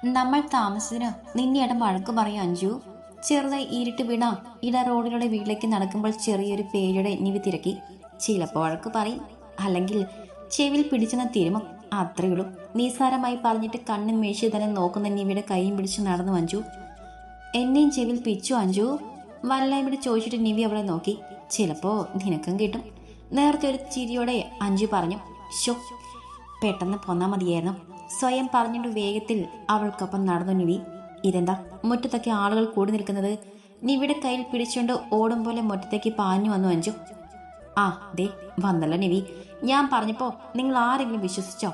നമ്മൾ താമസത്തിന് നിന്നെ ഇടം വഴക്ക് പറയും അഞ്ജു. ചെറുതായി ഇരുട്ട് വീണ ഇട റോഡിലൂടെ വീട്ടിലേക്ക് നടക്കുമ്പോൾ ചെറിയൊരു പേരുടെ നിവി തിരക്കി. ചിലപ്പോൾ വഴക്ക് പറയും, അല്ലെങ്കിൽ ചെവിൽ പിടിച്ചെന്ന് തിരുമോ, അത്രയുള്ളൂ. നിസ്സാരമായി പറഞ്ഞിട്ട് കണ്ണും മേശി തന്നെ നോക്കുന്ന നിവിയുടെ കൈയും പിടിച്ച് നടന്നു അഞ്ജു. എന്നെയും ചെവിൽ പിച്ചു അഞ്ജു? വല്ലായ്മയുടെ ചോദിച്ചിട്ട് നിവി അവളെ നോക്കി. ചിലപ്പോ നിനക്കും കിട്ടും. നേരത്തെ ഒരു ചിരിയോടെ അഞ്ജു പറഞ്ഞു. ഷോ, പെട്ടെന്ന് പോന്നാ മതിയായിരുന്നു. സ്വയം പറഞ്ഞിട്ട് വേഗത്തിൽ അവൾക്കൊപ്പം നടന്നു നിവി. ഇതെന്താ മുറ്റത്തൊക്കെ ആളുകൾ കൂടി നിൽക്കുന്നത്? നിവിയുടെ കയ്യിൽ പിടിച്ചുകൊണ്ട് ഓടും പോലെ മുറ്റത്തേക്ക് പാഞ്ഞു വന്നു അഞ്ജു. ആ ദേ വന്നല്ലോ നിവി. ഞാൻ പറഞ്ഞപ്പോ നിങ്ങൾ ആരെങ്കിലും വിശ്വസിച്ചോ?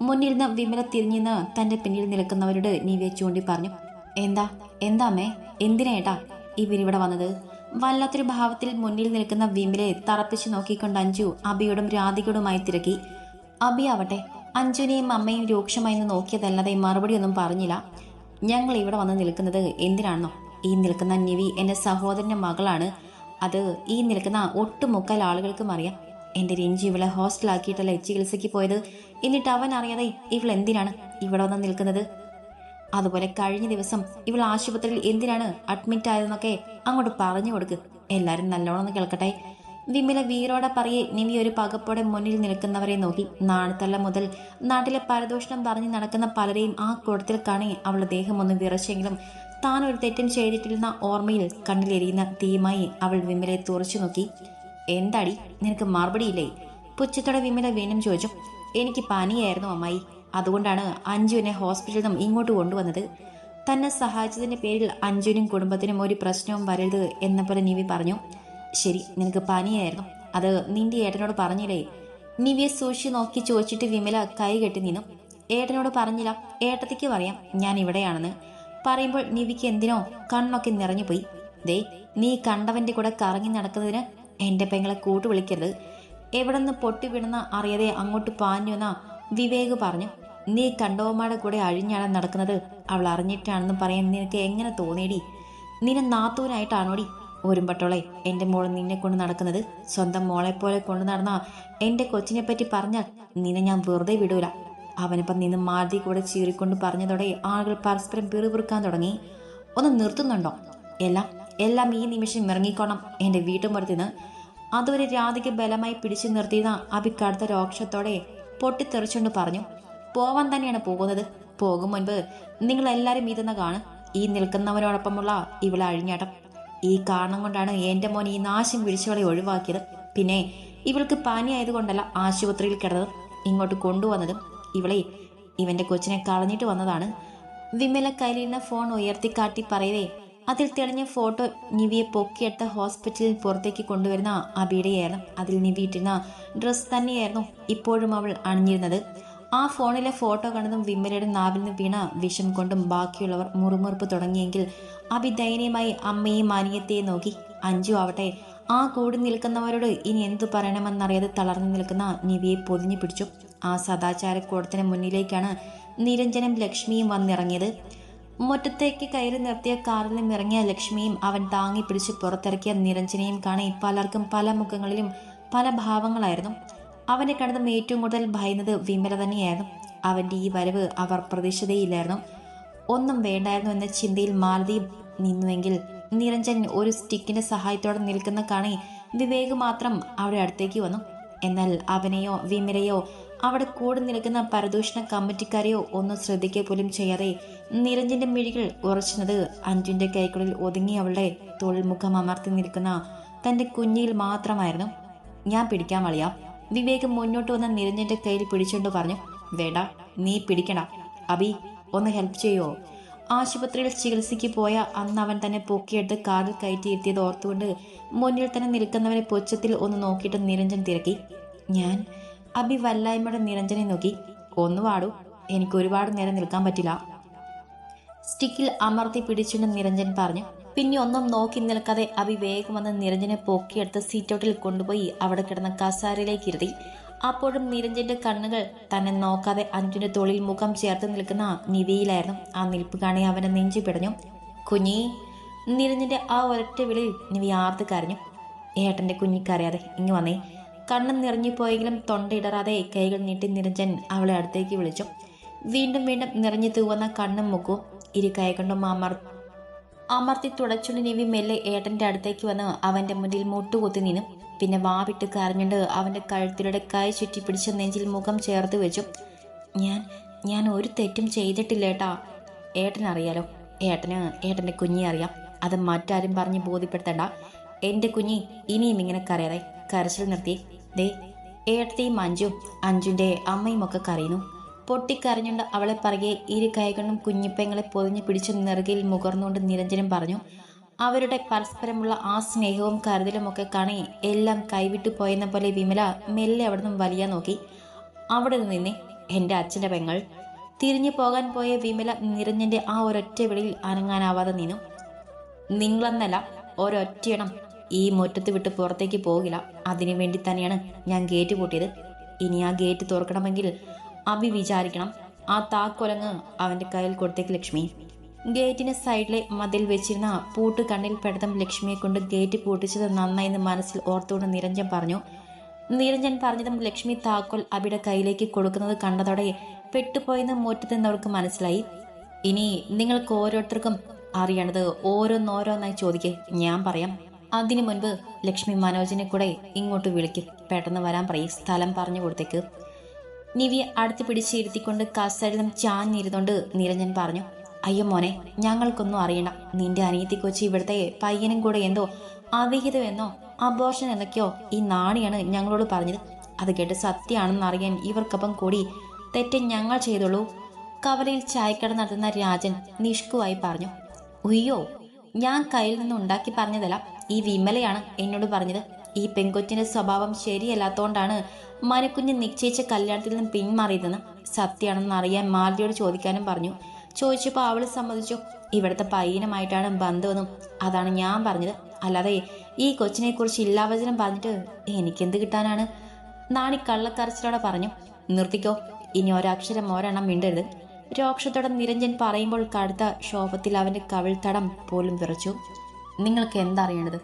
മുന്നിൽ നിന്ന് വിമല തിരിഞ്ഞെന്ന് തന്റെ പിന്നിൽ നിൽക്കുന്നവരോട് നിവിയെ ചൂണ്ടി പറഞ്ഞു. എന്താ എന്താ അമ്മേ, എന്തിനേട്ടാ ഇവരിവിടെ വന്നത്? വല്ലാത്തൊരു ഭാവത്തിൽ മുന്നിൽ നിൽക്കുന്ന വിമലെ തറപ്പിച്ചു നോക്കിക്കൊണ്ട് അഞ്ജു അബിയോടും രാധികയോടുമായി തിരക്കി. അബി ആവട്ടെ അഞ്ജുനെയും അമ്മയും രൂക്ഷമായി നോക്കിയതല്ലാതെ മറുപടിയൊന്നും പറഞ്ഞില്ല. ഞങ്ങൾ ഇവിടെ വന്ന് നിൽക്കുന്നത് എന്തിനാണെന്നോ? ഈ നിൽക്കുന്ന നിവി എൻ്റെ സഹോദരൻ്റെ മകളാണ്. അത് ഈ നിൽക്കുന്ന ഒട്ടുമുക്കാൽ ആളുകൾക്കും അറിയാം. എൻ്റെ രഞ്ജി ഇവളെ ഹോസ്റ്റലാക്കിയിട്ടല്ലേ ചികിത്സയ്ക്ക് പോയത്. എന്നിട്ട് അവൻ അറിയാതെ ഇവൾ എന്തിനാണ് ഇവിടെ വന്ന് നിൽക്കുന്നത്? അതുപോലെ കഴിഞ്ഞ ദിവസം ഇവൾ ആശുപത്രിയിൽ എന്തിനാണ് അഡ്മിറ്റ് ആയതെന്നൊക്കെ അങ്ങോട്ട് പറഞ്ഞു കൊടുക്ക്. എല്ലാവരും നല്ലോണം കേൾക്കട്ടെ. വിമല വീരോടെ പറയെ നിവി ഒരു പകപ്പോടെ മുന്നിൽ നിൽക്കുന്നവരെ നോക്കി. നാണത്തല്ല മുതൽ നാട്ടിലെ പരദൂഷണം പറഞ്ഞു നടക്കുന്ന പലരെയും ആ കൂട്ടത്തിൽ കാണി അവളുടെ ദേഹം ഒന്ന് വിറച്ചെങ്കിലും താൻ ഒരു തെറ്റും ചെയ്തിട്ടില്ലെന്ന ഓർമ്മയിൽ കണ്ണിലെരിയുന്ന തീയുമായി അവൾ വിമലയെ തുറച്ചു നോക്കി. എന്താടി നിനക്ക് മറുപടിയില്ലേ? പുച്ഛത്തോടെ വിമല വീണ്ടും ചോദിച്ചു. എനിക്ക് പനിയായിരുന്നു അമ്മായി, അതുകൊണ്ടാണ് അഞ്ജുവിനെ ഹോസ്പിറ്റലിൽ നിന്നും ഇങ്ങോട്ട് കൊണ്ടുവന്നത്. തന്നെ സഹായിച്ചതിന്റെ പേരിൽ അഞ്ജുവിനും കുടുംബത്തിനും ഒരു പ്രശ്നവും വരരുത് എന്ന പോലെ നിവി പറഞ്ഞു. ശരി, നിനക്ക് പനിയായിരുന്നു, അത് നിന്റെ ഏട്ടനോട് പറഞ്ഞില്ലേ? നിവിയെ സൂക്ഷിച്ചു നോക്കി ചോദിച്ചിട്ട് വിമല കൈ കെട്ടി നിന്നു. ഏട്ടനോട് പറഞ്ഞില്ല, ഏട്ടത്തിക്ക് പറയാം ഞാൻ ഇവിടെയാണെന്ന്. പറയുമ്പോൾ നിവിക്ക് എന്തിനോ കണ്ണൊക്കെ നിറഞ്ഞുപോയി. ദേ, നീ കണ്ടവന്റെ കൂടെ കറങ്ങി നടക്കുന്നതിന് എന്റെ പെങ്ങളെ കൂട്ടു വിളിക്കരുത്. എവിടെ നിന്ന് പൊട്ടി വീണെന്ന അറിയാതെ അങ്ങോട്ട് പാഞ്ഞു എന്ന വിവേക് പറഞ്ഞു. നീ കണ്ടവന്മാരുടെ കൂടെ അഴിഞ്ഞാടാൻ നടക്കുന്നത് അവൾ അറിഞ്ഞിട്ടാണെന്ന് പറയാൻ നിനക്ക് എങ്ങനെ തോന്നിയടി? നിന്നെ നാത്തൂനായിട്ടാണോടി? ഒരുമ്പട്ടോളെ എൻ്റെ മോൾ നിന്നെ കൊണ്ട് നടക്കുന്നത്. സ്വന്തം മോളെ പോലെ കൊണ്ടു നടന്ന എൻ്റെ കൊച്ചിനെ പറ്റി പറഞ്ഞാൽ നിന്നെ ഞാൻ വെറുതെ വിടൂല. അവനിപ്പം നിന്ന് മാതി കൂടെ ചീറിക്കൊണ്ട് പറഞ്ഞതോടെ ആളുകൾ പരസ്പരം പിറുപിറുക്കാൻ തുടങ്ങി. ഒന്ന് നിർത്തുന്നുണ്ടോ? എല്ലാം എല്ലാം ഈ നിമിഷം ഇറങ്ങിക്കോണം എൻ്റെ വീട്ടുമുറത്തിന്ന്. അതുവരെ രാധിക ബലമായി പിടിച്ചു നിർത്തിയിരുന്ന അബി കടുത്ത രോക്ഷത്തോടെ പൊട്ടിത്തെറിച്ചുകൊണ്ട് പറഞ്ഞു. പോവാൻ തന്നെയാണ് പോകുന്നത്. പോകും മുൻപ് നിങ്ങളെല്ലാവരും ഇതെന്ന് കാണും. ഈ നിൽക്കുന്നവനോടൊപ്പമുള്ള ഇവളെ അഴിഞ്ഞാട്ടം. ഈ കാരണം കൊണ്ടാണ് എൻ്റെ മോൻ ഈ നാശം പിടിച്ചവളെ ഒഴിവാക്കിയത്. പിന്നെ ഇവൾക്ക് പനി ആയതുകൊണ്ടല്ല ആശുപത്രിയിൽ കിടന്നതും ഇങ്ങോട്ട് കൊണ്ടുവന്നതും. ഇവളെ ഇവന്റെ കൊച്ചിനെ കളഞ്ഞിട്ട് വന്നതാണ്. വിമല കയ്യിലിരുന്ന ഫോൺ ഉയർത്തിക്കാട്ടി പറയവേ അതിൽ തെളിഞ്ഞ ഫോട്ടോ നിവിയെ പൊക്കിയെടുത്ത ഹോസ്പിറ്റലിൽ പുറത്തേക്ക് കൊണ്ടുവരുന്ന അബിയുടെയായിരുന്നു. അതിൽ നിവി ഇട്ടിരുന്ന ഡ്രസ്സ് തന്നെയായിരുന്നു ഇപ്പോഴും അവൾ അണിഞ്ഞിരുന്നത്. ആ ഫോണിലെ ഫോട്ടോ കണ്ടതും വിമലയുടെ നാവിൽ നിന്ന് വീണ വിഷം കൊണ്ടും ബാക്കിയുള്ളവർ മുറുമുറുപ്പ് തുടങ്ങിയെങ്കിൽ അബി ദയനീയമായി അമ്മയെയും അനിയത്തെയും നോക്കി. അഞ്ജു ആവട്ടെ ആ കൂടി നിൽക്കുന്നവരോട് ഇനി എന്തു പറയണമെന്നറിയാതെ തളർന്നു നിൽക്കുന്ന നിവിയെ പൊതിഞ്ഞു പിടിച്ചു. ആ സദാചാരക്കൂടത്തിന് മുന്നിലേക്കാണ് നിരഞ്ജനും ലക്ഷ്മിയും വന്നിറങ്ങിയത്. മുറ്റത്തേക്ക് കയറി നിർത്തിയ കാറിൽ നിന്നും ഇറങ്ങിയ ലക്ഷ്മിയും അവൻ താങ്ങി പിടിച്ച് പുറത്തിറക്കിയ നിരഞ്ജനെയും കാണി പലർക്കും പല മുഖങ്ങളിലും പല ഭാവങ്ങളായിരുന്നു. അവനെ കണ്ടതും ഏറ്റവും കൂടുതൽ ഭയന്നത് വിമല തന്നെയായിരുന്നു. അവന്റെ ഈ വരവ് അവർ പ്രതീക്ഷിതയില്ലായിരുന്നു. ഒന്നും വേണ്ടായിരുന്നു എന്ന ചിന്തയിൽ മാലതിയും നിന്നുവെങ്കിൽ നിരഞ്ജൻ ഒരു സ്റ്റിക്കിന്റെ സഹായത്തോടെ നിൽക്കുന്ന കാണി വിവേക് മാത്രം അവിടെ അടുത്തേക്ക് വന്നു. എന്നാൽ അവനെയോ വിമലയോ അവിടെ കൂടി നിൽക്കുന്ന പരദൂഷണ കമ്മിറ്റിക്കാരെയോ ഒന്നും ശ്രദ്ധിക്കുക പോലും ചെയ്യാതെ നിരഞ്ജന്റെ മിഴികൾ ഉറച്ചുന്നത് അഞ്ജുവിന്റെ കൈക്കുള്ളിൽ ഒതുങ്ങി അവളുടെ തോളിൽ മുഖം അമർത്തി നിൽക്കുന്ന തന്റെ കുഞ്ഞിൽ മാത്രമായിരുന്നു. ഞാൻ പിടിക്കാൻ വളിയാം. വിവേക് മുന്നോട്ട് വന്ന നിരഞ്ജന്റെ കയ്യിൽ പിടിച്ചുകൊണ്ട് പറഞ്ഞു. വേണ്ട, നീ പിടിക്കണ്ട. അബി ഒന്ന് ഹെൽപ്പ് ചെയ്യോ? ആശുപത്രിയിൽ ചികിത്സയ്ക്ക് പോയ അന്ന് അവൻ തന്നെ പൊക്കിയെടുത്ത് കാറിൽ കയറ്റിയിരുത്തിയത് ഓർത്തുകൊണ്ട് മുന്നിൽ തന്നെ നിൽക്കുന്നവരെ പൊച്ചത്തിൽ ഒന്ന് നോക്കിയിട്ട് നിരഞ്ജൻ തിരക്കി. ഞാൻ അബി വല്ലായ്മയുടെ നിരഞ്ജനെ നോക്കി. ഒന്ന് വാടൂ, എനിക്ക് ഒരുപാട് നേരം നിൽക്കാൻ പറ്റില്ല. സ്റ്റിക്കിൽ അമർത്തി പിടിച്ചുകൊണ്ട് നിരഞ്ജൻ പറഞ്ഞു. പിന്നെ ഒന്നും നോക്കി നിൽക്കാതെ അബി വേഗം വന്ന് നിരഞ്ജനെ പൊക്കിയെടുത്ത് സീറ്റൗട്ടിൽ കൊണ്ടുപോയി അവിടെ കിടന്ന കസാരയിലേക്ക് ഇരുത്തി. അപ്പോഴും നിരഞ്ജന്റെ കണ്ണുകൾ തന്നെ നോക്കാതെ അഞ്ജുന്റെ തോളിൽ മുഖം ചേർത്ത് നിൽക്കുന്ന നിവിയിലായിരുന്നു. ആ നിൽപ്പ് കാണി അവന്റെ നെഞ്ചു പിടഞ്ഞു. കുഞ്ഞി! നിരഞ്ജന്റെ ആ ഒരൊറ്റ വിളിയിൽ നിവി ആർത്ത് കരഞ്ഞു. ഏട്ടന്റെ കുഞ്ഞിക്കറിയാതെ ഇങ്ങ് വന്നേ. കണ്ണും നിറഞ്ഞു പോയെങ്കിലും തൊണ്ടയിടറാതെ കൈകൾ നീട്ടി നിരഞ്ജൻ അവളെ അടുത്തേക്ക് വിളിച്ചു. വീണ്ടും വീണ്ടും നിറഞ്ഞു തൂവുന്ന കണ്ണും മുക്കും ഇരു കൈ കൊണ്ടും അമർത്തി തുടച്ചുകൊണ്ട് നിവി മെല്ലെ ഏട്ടന്റെ അടുത്തേക്ക് വന്ന് അവന്റെ മുന്നിൽ മുട്ടുകുത്തി നിന്നു. പിന്നെ വാവിട്ട് കരഞ്ഞുകൊണ്ട് അവന്റെ കഴുത്തിലൂടെ കൈ ചുറ്റി പിടിച്ച നെഞ്ചിൽ മുഖം ചേർത്ത് വെച്ചു. ഞാൻ ഒരു തെറ്റും ചെയ്തിട്ടില്ലേട്ടാ. ഏട്ടനറിയാലോ, ഏട്ടന്റെ കുഞ്ഞി അറിയാം. അത് മറ്റാരും പറഞ്ഞ് ബോധ്യപ്പെടുത്തണ്ട. എന്റെ കുഞ്ഞി ഇനിയും ഇങ്ങനെ കരയാതെ. കരച്ചിൽ നിർത്തി. ദേ ഏട്ടത്തെയും അഞ്ജുന്റെ അമ്മയും ഒക്കെ കരയുന്നു. പൊട്ടിക്കരഞ്ഞുകൊണ്ട് അവളെ പറയെ ഇരു കൈകൊണ്ടും കുഞ്ഞിപ്പെങ്ങളെ പൊതിഞ്ഞു പിടിച്ച് നെറുകയിൽ മുകർന്നുകൊണ്ട് നിരഞ്ജനം പറഞ്ഞു. അവരുടെ പരസ്പരമുള്ള ആ സ്നേഹവും കരുതലുമൊക്കെ കാണി എല്ലാം കൈവിട്ടു പോയെന്ന പോലെ വിമല മെല്ലെ അവിടെ നിന്നും വലിയ നോക്കി. അവിടെ നിന്നെ എൻ്റെ അച്ഛൻ്റെ പെങ്ങൾ. തിരിഞ്ഞു പോകാൻ പോയ വിമല നിരഞ്ജന്റെ ആ ഒരൊറ്റ വിളിയിൽ അനങ്ങാനാവാതെ നിന്നു. നിങ്ങളെന്നല്ല ഒരൊറ്റയിടം ഈ മുറ്റത്ത് വിട്ട് പുറത്തേക്ക് പോകില്ല. അതിനു വേണ്ടി തന്നെയാണ് ഞാൻ ഗേറ്റ് പൂട്ടിയത്. ഇനി ആ ഗേറ്റ് തുറക്കണമെങ്കിൽ അഭി വിചാരിക്കണം. ആ താക്കോലങ്ങ് അവന്റെ കയ്യിൽ കൊടുത്തേക്ക് ലക്ഷ്മി. ഗേറ്റിന് സൈഡിലെ മതിൽ വെച്ചിരുന്ന പൂട്ട് കണ്ണിൽ പെടുത്തം ലക്ഷ്മിയെ കൊണ്ട് ഗേറ്റ് പൂട്ടിച്ചത് നന്നായെന്ന് മനസ്സിൽ ഓർത്തുകൊണ്ട് നിരഞ്ജൻ പറഞ്ഞു. നിരഞ്ജൻ പറഞ്ഞതും ലക്ഷ്മി താക്കോൽ അഭിയുടെ കയ്യിലേക്ക് കൊടുക്കുന്നത് കണ്ടതോടെ പെട്ടുപോയെന്ന് മുറ്റത്ത് നിന്നവർക്ക് മനസ്സിലായി. ഇനി നിങ്ങൾക്ക് ഓരോരുത്തർക്കും അറിയണത് ഓരോന്നോരോന്നായി ചോദിക്കേ, ഞാൻ പറയാം. അതിനു മുൻപ് ലക്ഷ്മി മനോജിനെ കൂടെ ഇങ്ങോട്ട് വിളിക്കും. പെട്ടെന്ന് വരാൻ പറയും. സ്ഥലം പറഞ്ഞു കൊടുത്തേക്ക്. നിവിയെ അടുത്ത് പിടിച്ചിരുത്തിക്കൊണ്ട് കസേരയിലും ചാഞ്ഞിരുന്നുകൊണ്ട് നിരഞ്ജൻ പറഞ്ഞു. അയ്യോ മോനെ, ഞങ്ങൾക്കൊന്നും അറിയണ്ട. നിന്റെ അനിയത്തി കൊച്ചി ഇവിടുത്തെ പയ്യനും കൂടെ എന്തോ അവിഹിതമെന്നോ അബോർഷൻ എന്നൊക്കെയോ ഈ നാണിയാണ് ഞങ്ങളോട് പറഞ്ഞത്. അത് കേട്ട് സത്യമാണെന്ന് അറിയാൻ ഇവർക്കൊപ്പം കൂടി തെറ്റ് ഞങ്ങൾ ചെയ്തോളൂ. കവലയിൽ ചായക്കട നടത്തുന്ന രാജൻ നിഷ്കുവായി പറഞ്ഞു. ഉയ്യോ, ഞാൻ കയ്യിൽ നിന്ന് ഉണ്ടാക്കി പറഞ്ഞതല്ല. ഈ വിമലയാണ് എന്നോട് പറഞ്ഞത്. ഈ പെൺകൊച്ചിന്റെ സ്വഭാവം ശരിയല്ലാത്തോണ്ടാണ് മനുക്കുഞ്ഞ് നിശ്ചയിച്ച കല്യാണത്തിൽ നിന്നും പിന്മാറിയതെന്ന്. സത്യമാണെന്ന് അറിയാൻ മാലതിയോട് ചോദിക്കാനും പറഞ്ഞു. ചോദിച്ചപ്പോൾ അവള് സമ്മതിച്ചു. ഇവിടുത്തെ പയ്യനുമായിട്ടാണ് ബന്ധമെന്നും അതാണ് ഞാൻ പറഞ്ഞത്. അല്ലാതെ ഈ കൊച്ചിനെ കുറിച്ച് ഇല്ലാവചനം പറഞ്ഞിട്ട് എനിക്കെന്ത് കിട്ടാനാണ്? നാണി കള്ളക്കരച്ചിലോടെ പറഞ്ഞു. നിർത്തിക്കോ, ഇനി ഒരക്ഷരം ഒരെണ്ണം മിണ്ടരുത്. രോക്ഷത്തോടെ നിരഞ്ജൻ പറയുമ്പോൾ കടുത്ത ശോഭത്തിൽ അവന്റെ കവിൾത്തടം പോലും വിറച്ചു. നിങ്ങൾക്ക് എന്തറിയണത്?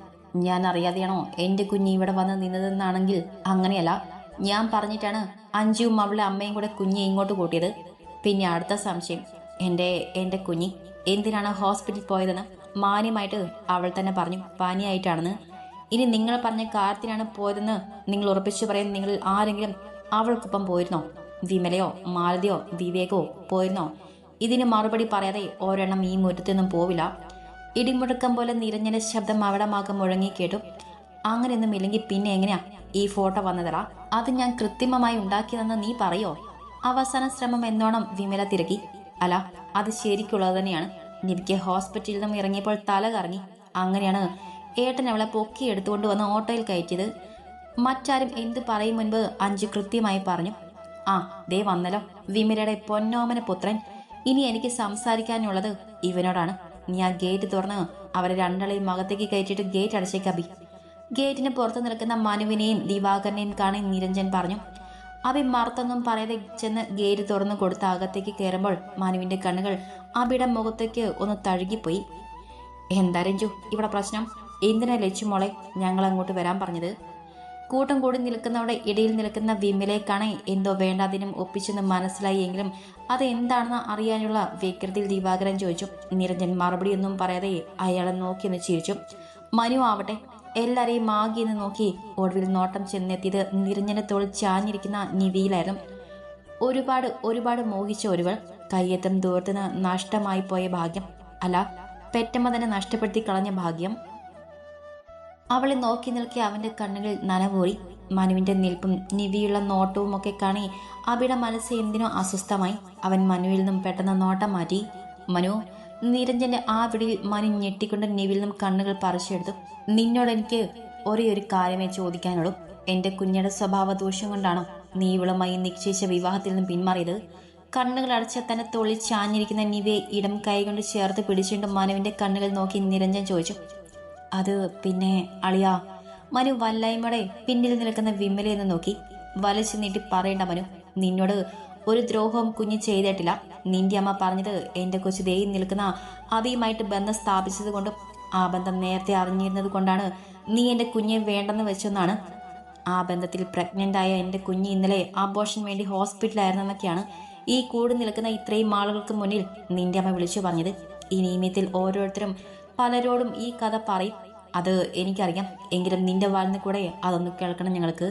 ഞാൻ അറിയാതെയാണോ എൻ്റെ കുഞ്ഞ് ഇവിടെ വന്ന് നിന്നതെന്നാണെങ്കിൽ അങ്ങനെയല്ല. ഞാൻ പറഞ്ഞിട്ടാണ് അഞ്ജുവും അവളുടെ അമ്മയും കൂടെ കുഞ്ഞെ ഇങ്ങോട്ട് കൂട്ടിയത്. പിന്നെ അടുത്ത സംശയം, എൻ്റെ കുഞ്ഞി എന്തിനാണ് ഹോസ്പിറ്റലിൽ പോയതെന്ന് മാന്യമായിട്ട് അവൾ തന്നെ പറഞ്ഞു. പനിയായിട്ടാണെന്ന്. ഇനി നിങ്ങൾ പറഞ്ഞ കാര്യത്തിനാണ് പോയതെന്ന് നിങ്ങൾ ഉറപ്പിച്ചു പറയാൻ നിങ്ങളിൽ ആരെങ്കിലും അവൾക്കൊപ്പം പോയിരുന്നോ? വിമലയോ മാലതിയോ വിവേകോ പോയിരുന്നോ? ഇതിന് മറുപടി പറയാതെ ഒരെണ്ണം ഈ മുറ്റത്തൊന്നും പോവില്ല. ഇടിമുഴക്കം പോലെ നിരഞ്ജന ശബ്ദം അവിടമാകെ മുഴങ്ങി കേട്ടു. അങ്ങനെയൊന്നും ഇല്ലെങ്കിൽ പിന്നെ എങ്ങനെയാ ഈ ഫോട്ടോ വന്നതടാ? അത് ഞാൻ കൃത്രിമമായി ഉണ്ടാക്കിയതെന്ന് നീ പറയോ? അവസാന ശ്രമം എന്നോണം വിമല തിരക്കി. അല്ല, അത് ശരിക്കുള്ളത് തന്നെയാണ്. എനിക്ക് ഹോസ്പിറ്റലിൽ നിന്നും ഇറങ്ങിയപ്പോൾ തല കറങ്ങി. അങ്ങനെയാണ് ഏട്ടൻ അവളെ പൊക്കി എടുത്തുകൊണ്ട് വന്ന് ഓട്ടോയിൽ കയറ്റിയത്. മറ്റാരും എന്ത് പറയും മുൻപ് അഞ്ജു കൃത്യമായി പറഞ്ഞു. ആ, ദേ വന്നല്ലോ വിമലയുടെ പൊന്നോമന പുത്രൻ. ഇനി എനിക്ക് സംസാരിക്കാനുള്ളത് ഇവനോടാണ്. നീ ആ ഗേറ്റ് തുറന്ന് അവരെ രണ്ടാളെയും അകത്തേക്ക് കയറ്റിയിട്ട് ഗേറ്റ് അടച്ചേക്കബി. ഗേറ്റിന് പുറത്ത് നിൽക്കുന്ന മനുവിനെയും ദിവാകരനെയും കാണി നിരഞ്ജൻ പറഞ്ഞു. അഭി മറുത്തൊന്നും പറയാതെ ചെന്ന് ഗേറ്റ് തുറന്നു കൊടുത്ത് അകത്തേക്ക് കയറുമ്പോൾ മനുവിന്റെ കണ്ണുകൾ അഭിയുടെ മുഖത്തേക്ക് ഒന്ന് തഴുകിപ്പോയി. എന്താ രഞ്ജു ഇവിടെ പ്രശ്നം? എന്തിനാ ലച്ചുമോളെ ഞങ്ങൾ അങ്ങോട്ട് വരാൻ പറഞ്ഞത്? കൂട്ടം കൂടി നിൽക്കുന്നവരുടെ ഇടയിൽ നിൽക്കുന്ന വിമലേക്കാണ് എന്തോ വേണ്ടാതിനും ഒപ്പിച്ചെന്ന് മനസ്സിലായി. എങ്കിലും അത് എന്താണെന്ന് അറിയാനുള്ള വ്യഗ്രതയിൽ ദിവാകരൻ ചോദിച്ചു. നിരഞ്ജൻ മറുപടിയൊന്നും പറയാതെ അയാളെ നോക്കിയെന്ന് ചിരിച്ചു. മനു ആവട്ടെ എല്ലാരെയും മാകിയെന്ന് നോക്കി ഒടുവിൽ നോട്ടം ചെന്നെത്തിയത് നിരഞ്ജനെ തോളിൽ ചാഞ്ഞിരിക്കുന്ന നിവിയിലായിരുന്നു. ഒരുപാട് മോഹിച്ച ഒരുവൾ. കയ്യെത്തും ദൂരത്തിന് നഷ്ടമായി പോയ ഭാഗ്യം. അല്ല, പെറ്റമ്മ തന്നെ നഷ്ടപ്പെടുത്തി കളഞ്ഞ ഭാഗ്യം. അവളെ നോക്കി നിൽക്കി അവന്റെ കണ്ണുകളിൽ നനവൂറി. മനുവിന്റെ നിൽപ്പും നിവിയുള്ള നോട്ടവും ഒക്കെ കാണി അഭിയുടെ മനസ്സ് എന്തിനോ അസ്വസ്ഥമായി. അവൻ മനുവിൽ നിന്നും പെട്ടെന്ന് നോട്ടം മാറ്റി. മനു, നിരഞ്ജന്റെ ആ വിളിയിൽ മനു ഞെട്ടിക്കൊണ്ട് നിവിൽ നിന്നും കണ്ണുകൾ പറിച്ചെടുത്തു. നിന്നോട് എനിക്ക് ഒരേ ഒരു കാര്യമേ ചോദിക്കാനുള്ളൂ. എന്റെ കുഞ്ഞിയുടെ സ്വഭാവ ദോഷം കൊണ്ടാണോ നീ ഇവളുമായി നിശ്ചയിച്ച വിവാഹത്തിൽ നിന്നും പിന്മാറിയത്? കണ്ണുകൾ അടച്ച തന്നെ തൊളിൽ ചാഞ്ഞിരിക്കുന്ന നിവിയെ ഇടം കൈകൊണ്ട് ചേർത്ത് പിടിച്ചുകൊണ്ട് മനുവിന്റെ കണ്ണുകൾ നോക്കി നിരഞ്ജൻ ചോദിച്ചു. അത് പിന്നെ അളിയാ. മനു വല്ലായ്മയുടെ പിന്നിൽ നിൽക്കുന്ന വിമലയെന്ന് നോക്കി. വലിച്ചു നീട്ടി പറയണ്ട മനു, നിന്നോട് ഒരു ദ്രോഹവും കുഞ്ഞ് ചെയ്തിട്ടില്ല. നിന്റെ അമ്മ പറഞ്ഞത് എന്റെ കൊച്ചു ദേഹി നിൽക്കുന്ന അഭിയുമായിട്ട് ബന്ധം സ്ഥാപിച്ചത് കൊണ്ടും ആ ബന്ധം നേരത്തെ അറിഞ്ഞിരുന്നത് കൊണ്ടാണ് നീ എന്റെ കുഞ്ഞെ വേണ്ടെന്ന് വെച്ചെന്നാണ്. ആ ബന്ധത്തിൽ പ്രഗ്നൻ്റായ എൻ്റെ കുഞ്ഞ് ഇന്നലെ അബോർഷൻ വേണ്ടി ഹോസ്പിറ്റലായിരുന്നെന്നൊക്കെയാണ് ഈ കൂടി നിൽക്കുന്ന ഇത്രയും ആളുകൾക്ക് മുന്നിൽ നിന്റെ അമ്മ വിളിച്ചു പറഞ്ഞത്. ഈ നിയമത്തിൽ ഓരോരുത്തരും പലരോടും ഈ കഥ പറയും. അത് എനിക്കറിയാം. എങ്കിലും നിന്റെ വാലിന് കൂടെ അതൊന്ന് കേൾക്കണം ഞങ്ങൾക്ക്.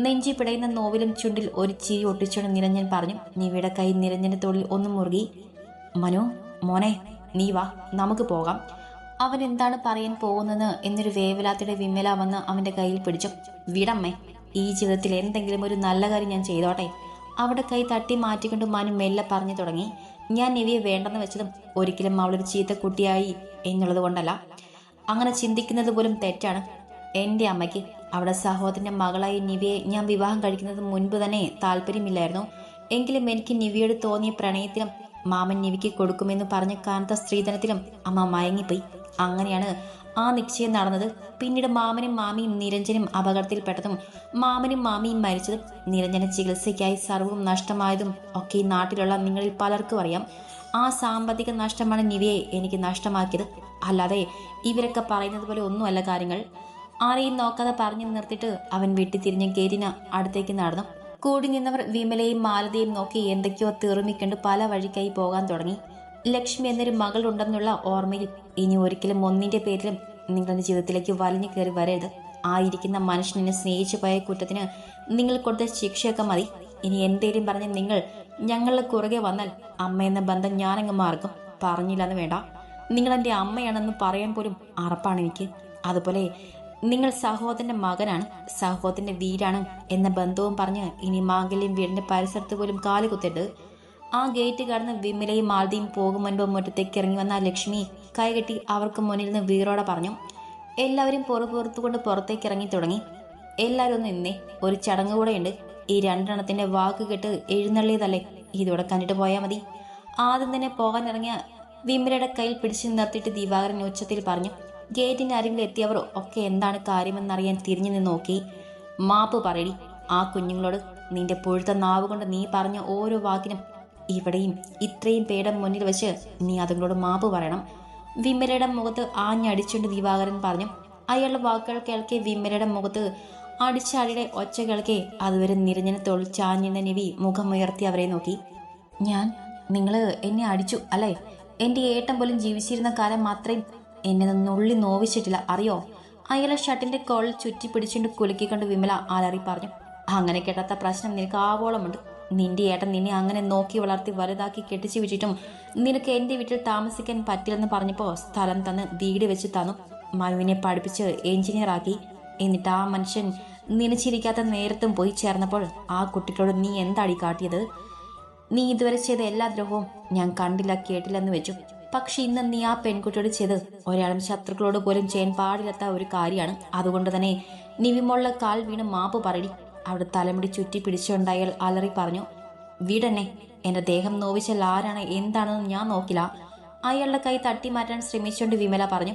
നെഞ്ചി പിടയുന്ന നോവിലും ചുണ്ടിൽ ഒരു ചിരി ഒട്ടിച്ചുകൊണ്ട് നിരഞ്ജൻ പറഞ്ഞു. നിവിയുടെ കൈ നിരഞ്ജന്റെ തോളിൽ ഒന്ന് മുറുകി. മനു മോനെ, നീ വാ, നമുക്ക് പോകാം. അവൻ എന്താണ് പറയാൻ പോകുന്നത് എന്നൊരു വേവലാത്തിയുടെ വിമല വന്ന് അവന്റെ കയ്യിൽ പിടിച്ചു. വിടമ്മേ, ഈ ജീവിതത്തിൽ എന്തെങ്കിലും ഒരു നല്ല കാര്യം ഞാൻ ചെയ്തോട്ടെ. അവിടെ കൈ തട്ടി മാറ്റിക്കൊണ്ട് മനു മെല്ലെ പറഞ്ഞു തുടങ്ങി. ഞാൻ നിവിയെ വേണ്ടെന്ന് വെച്ചതും ഒരിക്കലും അവളൊരു ചീത്ത കുട്ടിയായി എന്നുള്ളത് കൊണ്ടല്ല. അങ്ങനെ ചിന്തിക്കുന്നത് പോലും തെറ്റാണ്. എൻ്റെ അമ്മയ്ക്ക് അവിടെ സഹോദരൻ്റെ മകളായി നിവിയെ ഞാൻ വിവാഹം കഴിക്കുന്നത് മുൻപ് തന്നെ താല്പര്യമില്ലായിരുന്നു. എങ്കിലും എനിക്ക് നിവിയോട് തോന്നിയ പ്രണയത്തിലും മാമൻ നിവിക്ക് കൊടുക്കുമെന്ന് പറഞ്ഞ കാന്ത സ്ത്രീധനത്തിലും അമ്മ മയങ്ങിപ്പോയി. അങ്ങനെയാണ് ആ നിശ്ചയം നടന്നത്. പിന്നീട് മാമനും മാമിയും നിരഞ്ജനും അപകടത്തിൽപ്പെട്ടതും മാമനും മാമിയും മരിച്ചതും നിരഞ്ജന ചികിത്സയ്ക്കായി സർവ്വവും നഷ്ടമായതും ഒക്കെ ഈ നാട്ടിലുള്ള നിങ്ങളിൽ പലർക്കും അറിയാം. ആ സാമ്പത്തിക നഷ്ടമാണ് നിവിയെ എനിക്ക് നഷ്ടമാക്കിയത്. അല്ലാതെ ഇവരൊക്കെ പറയുന്നത് പോലെ ഒന്നുമല്ല കാര്യങ്ങൾ. ആരെയും നോക്കാതെ പറഞ്ഞു നിർത്തിയിട്ട് അവൻ വെട്ടിത്തിരിഞ്ഞ് ഗേറ്റിന് അടുത്തേക്ക് നടന്നു. കൂടി നിന്നവർ വിമലയും മാലതയും നോക്കി എന്തൊക്കെയോ തെറുമിക്കണ്ട് പല വഴിക്കായി പോകാൻ തുടങ്ങി. ലക്ഷ്മി എന്നൊരു മകളുണ്ടെന്നുള്ള ഓർമ്മയിൽ ഇനി ഒരിക്കലും ഒന്നിന്റെ പേരിലും നിങ്ങളുടെ ജീവിതത്തിലേക്ക് വലിഞ്ഞു കയറി വരരുത്. ആ ഇരിക്കുന്ന മനുഷ്യനെ സ്നേഹിച്ചു പോയ കുറ്റത്തിന് നിങ്ങൾ കൊടുത്ത ശിക്ഷയൊക്കെ മതി. ഇനി എന്തേലും പറഞ്ഞ് നിങ്ങൾ ഞങ്ങളുടെ കുറുകെ വന്നാൽ അമ്മ എന്ന ബന്ധം ഞാനങ്ങ് മാർക്കും. പറഞ്ഞില്ലെന്ന് വേണ്ട, നിങ്ങൾ എൻ്റെ അമ്മയാണെന്ന് പറയാൻ പോലും അറപ്പാണ് എനിക്ക്. അതുപോലെ നിങ്ങൾ സഹോദരന്റെ മകനാണ്, സഹോദരന്റെ വീടാണ് എന്ന ബന്ധവും പറഞ്ഞ് ഇനി മാംഗല്യം വീടിന്റെ പരിസരത്ത് പോലും കാലുകുത്തരുത്. ആ ഗേറ്റ് കടന്ന് വിമലയും മാലതിയും പോകും മുൻപ് മുറ്റത്തേക്ക് ഇറങ്ങി വന്ന ലക്ഷ്മി കൈകെട്ടി അവർക്ക് മുന്നിൽ നിന്ന് വീറോടെ പറഞ്ഞു. എല്ലാവരും പുറത്തുകൊണ്ട് പുറത്തേക്ക് ഇറങ്ങി തുടങ്ങി. എല്ലാവരും ഒന്ന് നിന്നേ, ഒരു ചടങ്ങ് കൂടെയുണ്ട്. ഈ രണ്ടെണ്ണത്തിന്റെ വാക്ക് കേട്ട് എഴുന്നള്ളിയതല്ലേ, ഇതോടെ കണ്ടിട്ട് പോയാൽ മതി. ആദ്യം തന്നെ പോകാൻ ഇറങ്ങിയ വിമലയുടെ കയ്യിൽ പിടിച്ചു നിർത്തിയിട്ട് ദിവാകരൻ ഉച്ചത്തിൽ പറഞ്ഞു. ഗേറ്റിന്റെ അരികിൽ എത്തിയവർ ഒക്കെ എന്താണ് കാര്യമെന്നറിയാൻ തിരിഞ്ഞു നിന്ന് നോക്കി. മാപ്പ് പറയടി ആ കുഞ്ഞുങ്ങളോട്. നിന്റെ പുഴുത്ത നാവ് കൊണ്ട് നീ പറഞ്ഞ ഓരോ വാക്കിനും ഇവിടെയും ഇത്രയും പേരുടെ മുന്നിൽ വെച്ച് നീ അതുങ്ങളോട് മാപ്പ് പറയണം. വിമലയുടെ മുഖത്ത് ആഞ്ഞടിച്ചുകൊണ്ട് ദിവാകരൻ പറഞ്ഞു. അയാളുടെ വാക്കുകൾ കേൾക്കെ വിമലയുടെ മുഖത്ത് അടിച്ചാടിയുടെ ഒച്ച കേൾക്കെ അതുവരെ നിരഞ്ജന തോളിൽ ചാഞ്ഞിരുന്ന നിവി മുഖമുയർത്തി അവരെ നോക്കി. നിങ്ങൾ എന്നെ അടിച്ചു അല്ലേ? എൻ്റെ ഏട്ടൻ പോലും ജീവിച്ചിരുന്ന കാലം മാത്രം എന്നെ നുള്ളി നോവിച്ചിട്ടില്ല, അറിയോ? അയാളെ ഷർട്ടിന്റെ കോളിൽ ചുറ്റി പിടിച്ചുകൊണ്ട് കുലുക്കിക്കൊണ്ട് വിമല അലറി പറഞ്ഞു. അങ്ങനെ കേട്ടാത്ത പ്രശ്നം നിനക്ക് ആവോളമുണ്ട്. നിന്റെ ഏട്ടൻ നിന്നെ അങ്ങനെ നോക്കി വളർത്തി വലുതാക്കി കെട്ടിച്ചു വിട്ടിട്ടും നിനക്ക് എൻ്റെ വീട്ടിൽ താമസിക്കാൻ പറ്റില്ലെന്ന് പറഞ്ഞപ്പോൾ സ്ഥലം തന്ന് വീട് വെച്ച് തന്നു. മനുവിനെ പഠിപ്പിച്ച് എഞ്ചിനീയർ ആക്കി. എന്നിട്ട് ആ മനുഷ്യൻ നനച്ചിരിക്കാത്ത നേരത്തും പോയി ചേർന്നപ്പോൾ ആ കുട്ടികളോട് നീ എന്താടി കാട്ടിയത്? നീ ഇതുവരെ ചെയ്ത എല്ലാ ദ്രോഹവും ഞാൻ കണ്ടില്ല കേട്ടില്ലെന്ന് വെച്ചു. പക്ഷെ ഇന്ന് നീ ആ പെൺകുട്ടിയോട് ചെയ്ത് ഒരാളും ശത്രുക്കളോട് പോലും ചെയ്യാൻ പാടില്ലാത്ത ഒരു കാര്യമാണ്. അതുകൊണ്ട് തന്നെ നിവിമോളുടെ കാൽ വീണ് മാപ്പ് പറയടി. അവിടെ തലമുടി ചുറ്റി പിടിച്ചുകൊണ്ടയാൾ അലറി പറഞ്ഞു. വീടന്നെ, എൻ്റെ ദേഹം നോവിച്ചാൽ ആരാണ് എന്താണെന്ന് ഞാൻ നോക്കില്ല. അയാളുടെ കൈ തട്ടി മാറ്റാൻ ശ്രമിച്ചുകൊണ്ട് വിമല പറഞ്ഞു.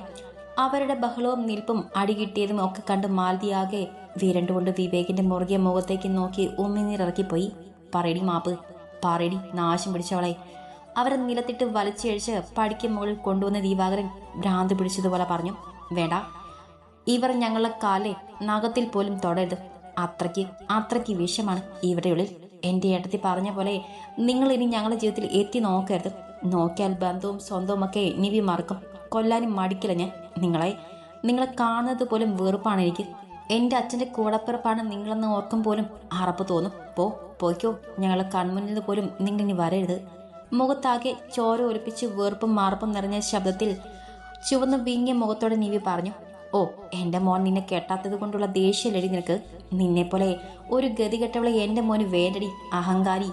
അവരുടെ ബഹളവും നിൽപ്പും അടി കിട്ടിയതും ഒക്കെ കണ്ട് മാലതിയാകെ വിരണ്ടുകൊണ്ട് വിവേകിന്റെ മുറുകിയ മുഖത്തേക്ക് നോക്കി ഉമ്മിനീരിറക്കിപ്പോയി. പറയടി മാപ്പ്, പറയടി നാശം പിടിച്ചവളെ. അവരെ നിലത്തിട്ട് വലിച്ചഴിച്ച് പടിക്ക് മുകളിൽ കൊണ്ടുവന്ന ദിവാകരൻ ഭ്രാന്ത് പിടിച്ചതുപോലെ പറഞ്ഞു. വേണ്ട, ഇവർ ഞങ്ങളുടെ കാലെ നഖത്തിൽ പോലും തൊടരുത്. അത്രയ്ക്ക് വിഷമാണ് ഇവിടെയുള്ളിൽ. എൻ്റെ ഏട്ടത്തി പറഞ്ഞ പോലെ നിങ്ങൾ ഇനി ഞങ്ങളുടെ ജീവിതത്തിൽ എത്തി നോക്കരുത്. നോക്കിയാൽ ബന്ധവും സ്വന്തവും ഒക്കെ നിവി മറക്കും. കൊല്ലാനും മടിക്കില്ല ഞാൻ നിങ്ങളെ കാണുന്നത് പോലും വെറുപ്പാണ് എനിക്ക്. എൻ്റെ അച്ഛൻ്റെ കൂടപ്പിറപ്പാണ് നിങ്ങളെന്ന് ഓർക്കും പോലും അറപ്പ് തോന്നും. പോയിക്കോ, ഞങ്ങളെ കൺമുന്നിൽ പോലും നിങ്ങളിനി വരരുത്. മുഖത്താകെ ചോര ഒലിപ്പിച്ച് വെറുപ്പും മാർപ്പും നിറഞ്ഞ ശബ്ദത്തിൽ ചുവന്ന് വിങ്ങിയ മുഖത്തോടെ നിവി പറഞ്ഞു. ഓ, എൻ്റെ മോൻ നിന്നെ കെട്ടാത്തത് കൊണ്ടുള്ള ദേഷ്യല്ലടി നിനക്ക്. നിന്നെപ്പോലെ ഒരു ഗതികെട്ടവളെ എൻ്റെ മോന് വേണ്ടടി, അഹങ്കാരി.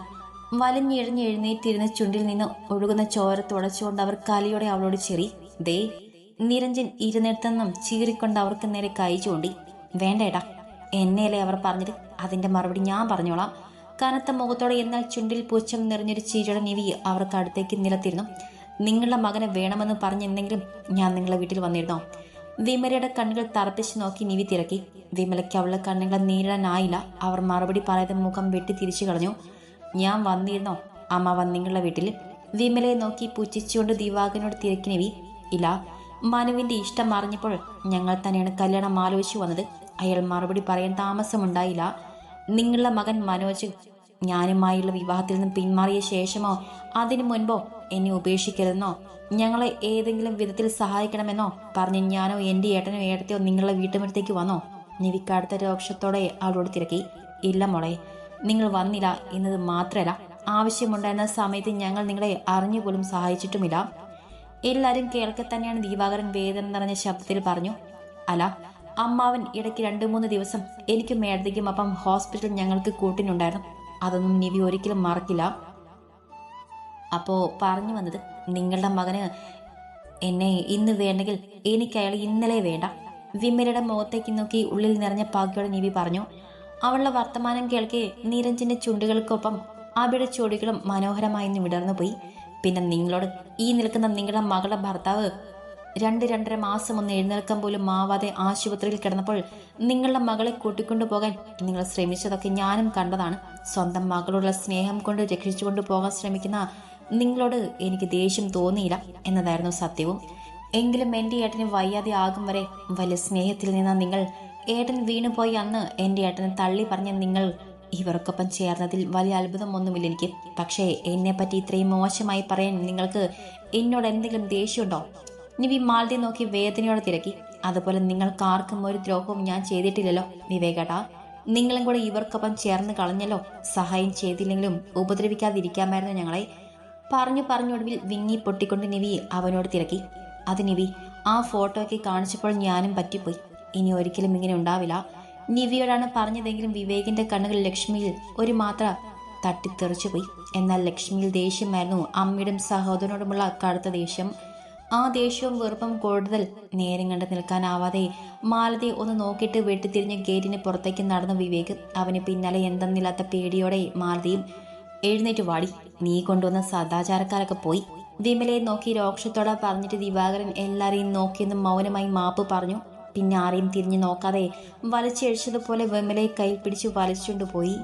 വലിഞ്ഞെഴിഞ്ഞ് എഴുന്നേറ്റിരുന്ന ചുണ്ടിൽ നിന്ന് ഒഴുകുന്ന ചോര തുടച്ചുകൊണ്ട് അവർ കലിയോടെ അവളോട് ചെറി. ദേ, നിരഞ്ജൻ ഇരുന്നിടത്തുനിന്നും ചീറിക്കൊണ്ട് അവർക്ക് നേരെ കൈ ചൂണ്ടി. വേണ്ടേട്ടാ, എന്നെയല്ലേ അവർ പറഞ്ഞത്, അതിൻ്റെ മറുപടി ഞാൻ പറഞ്ഞോളാം. കനത്ത മുഖത്തോടെ എന്നാൽ ചുണ്ടിൽ പുച്ഛം നിറഞ്ഞൊരു ചീരയുടെ നിവി അവർക്ക് അടുത്തേക്ക് നിലത്തിരുന്നു. നിങ്ങളുടെ മകനെ വേണമെന്ന് പറഞ്ഞെന്തെങ്കിലും ഞാൻ നിങ്ങളെ വീട്ടിൽ വന്നിരുന്നോ? വിമലയുടെ കണ്ണുകൾ തറപ്പിച്ച് നോക്കി നിവി തിരക്കി. വിമലയ്ക്ക് അവളുടെ കണ്ണുകളെ നേരിടാനായില്ല. അവർ മറുപടി പറയാതെ മുഖം വെട്ടി തിരിച്ചു കളഞ്ഞു. ഞാൻ വന്നിരുന്നോ അമ്മാവൻ നിങ്ങളുടെ വീട്ടിൽ? വിമലയെ നോക്കി പുച്ഛിച്ചുകൊണ്ട് ദിവാകരനോട് തിരക്കി നിവി. ഇല്ല, മനുവിൻ്റെ ഇഷ്ടം അറിഞ്ഞപ്പോൾ ഞങ്ങൾ തന്നെയാണ് കല്യാണം ആലോചിച്ചു വന്നത്. അയാൾ മറുപടി പറയാൻ താമസമുണ്ടായില്ല. നിങ്ങളുടെ മകൻ മനോജ് ഞാനുമായുള്ള വിവാഹത്തിൽ നിന്ന് പിന്മാറിയ ശേഷമോ അതിനു മുൻപോ എന്നെ ഉപേക്ഷിക്കരുതെന്നോ ഞങ്ങളെ ഏതെങ്കിലും വിധത്തിൽ സഹായിക്കണമെന്നോ പറഞ്ഞ് ഞാനോ എൻ്റെ ഏട്ടനോ ഏട്ടത്തെയോ നിങ്ങളുടെ വീട്ടുമുറ്റത്തേക്ക് വന്നോ? നിവിക്ക അടുത്ത രോക്ഷത്തോടെ അവളോട് തിരക്കി. ഇല്ല മോളെ, നിങ്ങൾ വന്നില്ല എന്നത് മാത്രമല്ല, ആവശ്യമുണ്ടായിരുന്ന സമയത്ത് ഞങ്ങൾ നിങ്ങളെ അറിഞ്ഞുപോലും സഹായിച്ചിട്ടുമില്ല. എല്ലാവരും കേൾക്കെ തന്നെയാണ് ദിവാകരൻ വേദന നിറഞ്ഞ ശബ്ദത്തിൽ പറഞ്ഞു. അല്ല, അമ്മാവൻ ഇടയ്ക്ക് 2-3 ദിവസം എനിക്കും മേടത്തേക്കും അപ്പം ഹോസ്പിറ്റൽ ഞങ്ങൾക്ക് കൂട്ടിനുണ്ടായിരുന്നു. അതൊന്നും നിവി ഒരിക്കലും മറക്കില്ല. അപ്പോൾ പറഞ്ഞു വന്നത്, നിങ്ങളുടെ മകന് എന്നെ ഇന്ന് വേണ്ടെങ്കിൽ എനിക്ക് അയാൾ ഇന്നലെ വേണ്ട. വിമലയുടെ മുഖത്തേക്ക് നോക്കി ഉള്ളിൽ നിറഞ്ഞ പകയോടെ നിവി പറഞ്ഞു. അവളുടെ വർത്തമാനം കേൾക്കെ നീരഞ്ജിന്റെ ചുണ്ടുകൾക്കൊപ്പം അവയുടെ ചുടികളും മനോഹരമായി വിടർന്നു പോയി. പിന്നെ നിങ്ങളോട്, ഈ നിൽക്കുന്ന നിങ്ങളുടെ മകളുടെ ഭർത്താവ് 2-2.5 മാസം ഒന്ന് എഴുന്നേൽക്കാൻ പോലും ആവാതെ ആശുപത്രിയിൽ കിടന്നപ്പോൾ നിങ്ങളുടെ മകളെ കൂട്ടിക്കൊണ്ടു പോകാൻ നിങ്ങൾ ശ്രമിച്ചതൊക്കെ ഞാനും കണ്ടതാണ്. സ്വന്തം മകളുള്ള സ്നേഹം കൊണ്ട് രക്ഷിച്ചുകൊണ്ടു പോകാൻ ശ്രമിക്കുന്ന നിങ്ങളോട് എനിക്ക് ദേഷ്യം തോന്നിയില്ല എന്നതായിരുന്നു സത്യവും. എങ്കിലും എൻ്റെ ഏട്ടന് വയ്യാതെ ആകും വരെ വലിയ സ്നേഹത്തിൽ നിന്ന നിങ്ങൾ, ഏട്ടൻ വീണുപോയി അന്ന് എൻ്റെ ഏട്ടനെ തള്ളി പറഞ്ഞ നിങ്ങൾ ഇവർക്കൊപ്പം ചേർന്നതിൽ വലിയ അത്ഭുതമൊന്നുമില്ല എനിക്ക്. പക്ഷേ എന്നെപ്പറ്റി ഇത്രയും മോശമായി പറയാൻ നിങ്ങൾക്ക് എന്നോട് എന്തെങ്കിലും ദേഷ്യമുണ്ടോ? നിവി മാലതി നോക്കി വേദനയോടെ തിരക്കി. അതുപോലെ നിങ്ങൾക്ക് ആർക്കും ഒരു ദ്രോഹവും ഞാൻ ചെയ്തിട്ടില്ലല്ലോ വിവേകേട്ടാ. നിങ്ങളും കൂടെ ഇവർക്കൊപ്പം ചേർന്ന് കളഞ്ഞല്ലോ. സഹായം ചെയ്തില്ലെങ്കിലും ഉപദ്രവിക്കാതിരിക്കാമായിരുന്നു ഞങ്ങളെ. പറഞ്ഞൊടുവിൽ വിങ്ങി പൊട്ടിക്കൊണ്ട് നിവി അവനോട് തിരക്കി. അത് നിവി, ആ ഫോട്ടോയൊക്കെ കാണിച്ചപ്പോൾ ഞാനും പറ്റിപ്പോയി. ഇനി ഒരിക്കലും ഇങ്ങനെ ഉണ്ടാവില്ല. നിവിയോടാണ് പറഞ്ഞതെങ്കിലും വിവേകിന്റെ കണ്ണുകൾ ലക്ഷ്മിയിൽ ഒരു മാത്ര തട്ടിത്തെറിച്ചു പോയി. എന്നാൽ ലക്ഷ്മിയിൽ ദേഷ്യമായിരുന്നു, അമ്മയുടെ സഹോദരനോടുമുള്ള കടുത്ത ദേഷ്യം. ആ ദേഷ്യവും വെറുപ്പും കൂടുതൽ നേരം കണ്ട് നിൽക്കാനാവാതെ മാലതി ഒന്ന് നോക്കിയിട്ട് വെട്ടിത്തിരിഞ്ഞ് ഗേറ്റിന് പുറത്തേക്ക് നടന്നു വിവേക്. അവന് പിന്നാലെ എന്തെന്നില്ലാത്ത പേടിയോടെ മാലതിയും. എഴുന്നേറ്റ് വാടി, നീ കൊണ്ടുവന്ന സദാചാരക്കാരൊക്കെ പോയി. വിമലയെ നോക്കി രോക്ഷത്തോടെ പറഞ്ഞിട്ട് ദിവാകരൻ എല്ലാരെയും നോക്കിയെന്ന് മൗനമായി മാപ്പ് പറഞ്ഞു. പിന്നെ ആരെയും തിരിഞ്ഞു നോക്കാതെ വലിച്ചഴിച്ചതുപോലെ വിമലയെ കൈ പിടിച്ച് വലിച്ചുകൊണ്ടുപോയി.